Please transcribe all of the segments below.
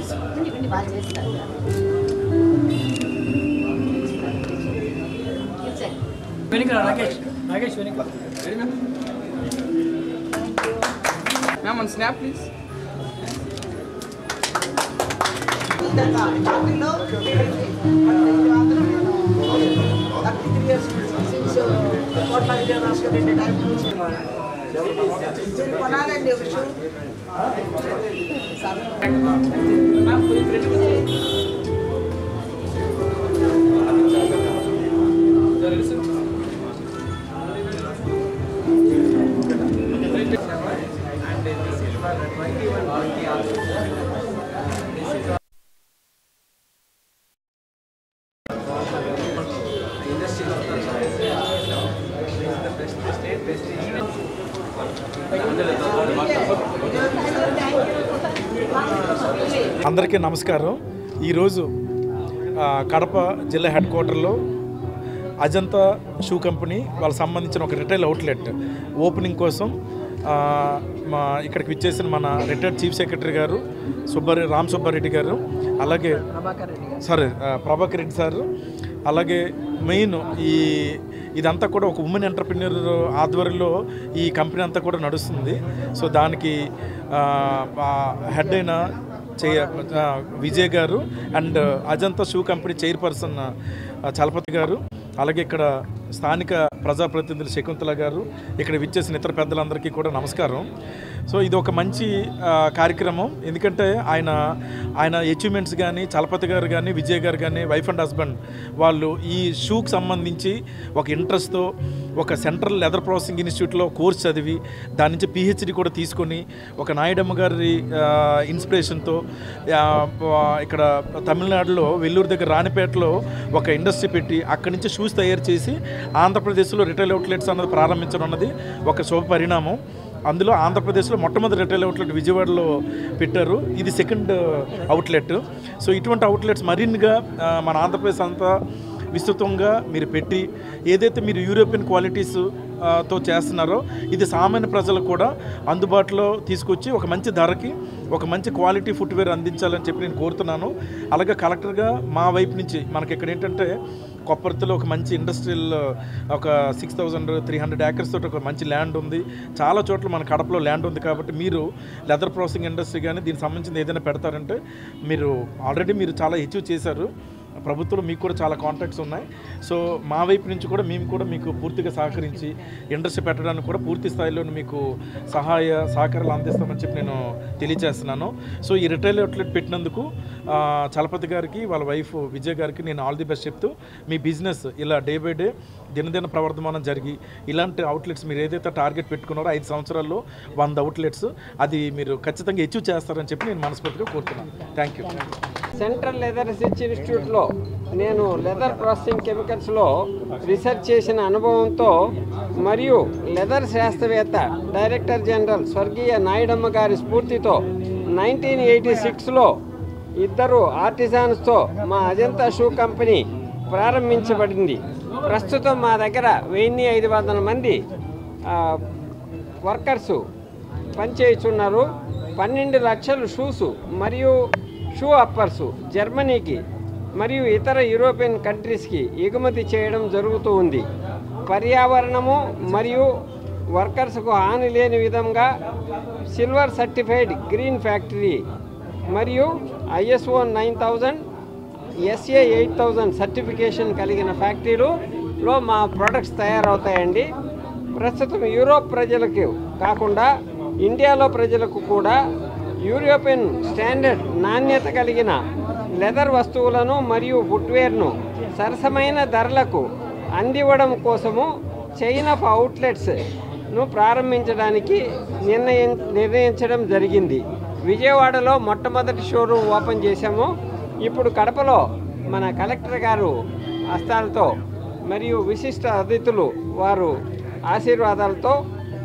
Ma'am, on snap, please. అందరికీ నమస్కారం. ఈరోజు కడప జిల్లా హెడ్ క్వార్టర్లో అజంతా షూ కంపెనీ వాళ్ళకి సంబంధించిన ఒక రిటైల్ అవుట్లెట్ ఓపెనింగ్ కోసం ఇక్కడికి విచ్చేసిన మన రిటైర్డ్ చీఫ్ సెక్రటరీ గారు రామ్ సుబ్బారెడ్డి గారు, అలాగే ప్రభాకర్ రెడ్డి సార్, అలాగే మెయిన్ ఇదంతా కూడా ఒక ఉమెన్ ఎంటర్ప్రెన్యూర్ ఆధ్వర్యంలో ఈ కంపెనీ అంతా కూడా నడుస్తుంది. సో దానికి హెడ్ అయిన విజయ్ గారు and Ajanta shoe company chairperson Chalapathi గారు, అలాగే ఇక్కడ స్థానిక ప్రజాప్రతినిధులు శకుంతల గారు, ఇక్కడ విచ్చేసిన ఇతర పెద్దలందరికీ కూడా నమస్కారం. సో ఇది ఒక మంచి కార్యక్రమం. ఎందుకంటే ఆయన అచీవ్మెంట్స్ కానీ, చలపతి గారు కానీ, విజయ్ గారు కానీ, వైఫ్ అండ్ హస్బెండ్ వాళ్ళు ఈ షూకి సంబంధించి ఒక ఇంట్రెస్ట్తో ఒక సెంట్రల్ లెదర్ ప్రాసెసింగ్ ఇన్స్టిట్యూట్లో కోర్స్ చదివి దాని నుంచి పిహెచ్డి కూడా తీసుకొని ఒక నాయుడమ్మ గారి ఇన్స్పిరేషన్తో ఇక్కడ తమిళనాడులో వెల్లూరు దగ్గర రాణిపేటలో ఒక ఇండస్ట్రీ పెట్టి అక్కడి నుంచి షూస్ తయారు చేసి ఆంధ్రప్రదేశ్లో రిటైల్ అవుట్లెట్స్ అన్నది ప్రారంభించడం అన్నది ఒక శుభ పరిణామం. అందులో ఆంధ్రప్రదేశ్లో మొట్టమొదటి రిటైల్ అవుట్లెట్ విజయవాడలో పెట్టారు. ఇది సెకండ్ అవుట్లెట్. సో ఇటువంటి అవుట్లెట్స్ మరిన్నిగా మన ఆంధ్రప్రదేశ్ అంతా విస్తృతంగా మీరు పెట్టి ఏదైతే మీరు యూరోపియన్ క్వాలిటీస్ తో చేస్తున్నారో ఇది సామాన్య ప్రజలకు కూడా అందుబాటులో తీసుకొచ్చి ఒక మంచి ధరకి ఒక మంచి క్వాలిటీ ఫుట్వేర్ అందించాలని చెప్పి నేను కోరుతున్నాను. అలాగే కలెక్టర్గా మా వైపు నుంచి మనకి ఇక్కడ ఏంటంటే కొప్పర్తిలో ఒక మంచి ఇండస్ట్రియల్ ఒక 6,300 acres తోటి ఒక మంచి ల్యాండ్ ఉంది. చాలా చోట్ల మన కడపలో ల్యాండ్ ఉంది. కాబట్టి మీరు లెదర్ ప్రాసెసింగ్ ఇండస్ట్రీ కానీ దీనికి సంబంధించిన ఏదైనా పెడతారంటే మీరు ఆల్రెడీ మీరు చాలా అచీవ్ చేశారు. ప్రభుత్వంలో మీకు కూడా చాలా కాంటాక్ట్స్ ఉన్నాయి. సో మా వైపు నుంచి కూడా మేము కూడా మీకు పూర్తిగా సహకరించి ఇండస్ట్రీ పెట్టడానికి కూడా పూర్తి స్థాయిలో మీకు సహాయ సహకారాలు అందిస్తామని చెప్పి నేను తెలియజేస్తున్నాను. సో ఈ రిటైల్ అవుట్లెట్ పెట్టినందుకు చలపతి గారికి వాళ్ళ వైఫ్ విజయ్ గారికి నేను ఆల్ ది బెస్ట్ చెప్తూ మీ బిజినెస్ ఇలా డే బై డే దినదిన ప్రవర్ధమానం జరిగి ఇలాంటి అవుట్లెట్స్ మీరు ఏదైతే టార్గెట్ పెట్టుకున్నారో 5 సంవత్సరాల్లో 100 అవుట్లెట్స్ అది మీరు ఖచ్చితంగా అచీవ్ చేస్తారని చెప్పి నేను మనస్ఫూర్తిగా కోరుతున్నాను. Thank you. Central leather research ఇన్స్టిట్యూట్లో నేను లెదర్ ప్రాసెసింగ్ కెమికల్స్లో రీసెర్చ్ చేసిన అనుభవంతో మరియు లెదర్ శాస్త్రవేత్త డైరెక్టర్ జనరల్ స్వర్గీయ నాయుడమ్మ గారి స్ఫూర్తితో 1986లో ఇద్దరు ఆర్టిజాన్స్తో మా అజంతా షూ కంపెనీ ప్రారంభించబడింది. ప్రస్తుతం మా దగ్గర 1500 మంది వర్కర్సు పనిచేస్తున్నారు. 12 లక్షల షూసు మరియు షూ అప్పర్సు జర్మనీకి మరియు ఇతర యూరోపియన్ కంట్రీస్కి ఎగుమతి చేయడం జరుగుతూ ఉంది. పర్యావరణము మరియు వర్కర్స్కు హాని లేని విధంగా సిల్వర్ సర్టిఫైడ్ గ్రీన్ ఫ్యాక్టరీ మరియు ISO 9000 SA 8000 సర్టిఫికేషన్ కలిగిన ఫ్యాక్టరీలో మా ప్రొడక్ట్స్ తయారవుతాయండి. ప్రస్తుతం యూరోప్ ప్రజలకు కాకుండా ఇండియాలో ప్రజలకు కూడా యూరోపియన్ స్టాండర్డ్ నాణ్యత కలిగిన లెదర్ వస్తువులను మరియు ఫుట్వేర్ను సరసమైన ధరలకు అందివ్వడం కోసము చైన్ ఆఫ్ అవుట్లెట్స్ను ప్రారంభించడానికి నిర్ణయించడం జరిగింది. విజయవాడలో మొట్టమొదటి షోరూమ్ ఓపెన్ చేశాము. ఇప్పుడు కడపలో మన కలెక్టర్ గారు హస్తాలతో మరియు విశిష్ట అతిథులు వారు ఆశీర్వాదాలతో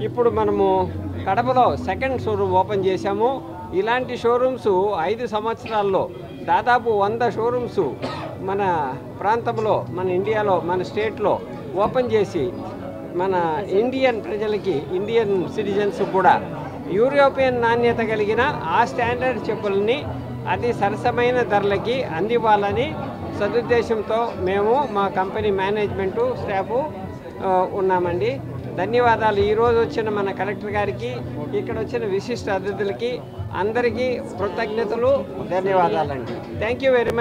ఇప్పుడు మనము కడపలో సెకండ్ షోరూమ్ ఓపెన్ చేశాము. ఇలాంటి షోరూమ్స్ 5 సంవత్సరాల్లో దాదాపు 100 షోరూమ్స్ మన ప్రాంతంలో మన ఇండియాలో మన స్టేట్లో ఓపెన్ చేసి మన ఇండియన్ ప్రజలకి ఇండియన్ సిటిజన్స్ కూడా యూరోపియన్ నాణ్యత కలిగిన ఆ స్టాండర్డ్ చెప్పుల్ని అది సరసమైన ధరలకి అందివ్వాలని సదుద్దేశంతో మేము మా కంపెనీ మేనేజ్మెంటు స్టాఫ్ ఉన్నామండి. ధన్యవాదాలు. ఈరోజు వచ్చిన మన కలెక్టర్ గారికి, ఇక్కడ వచ్చిన విశిష్ట అతిథులకి అందరికీ కృతజ్ఞతలు, ధన్యవాదాలండి. Thank you very much.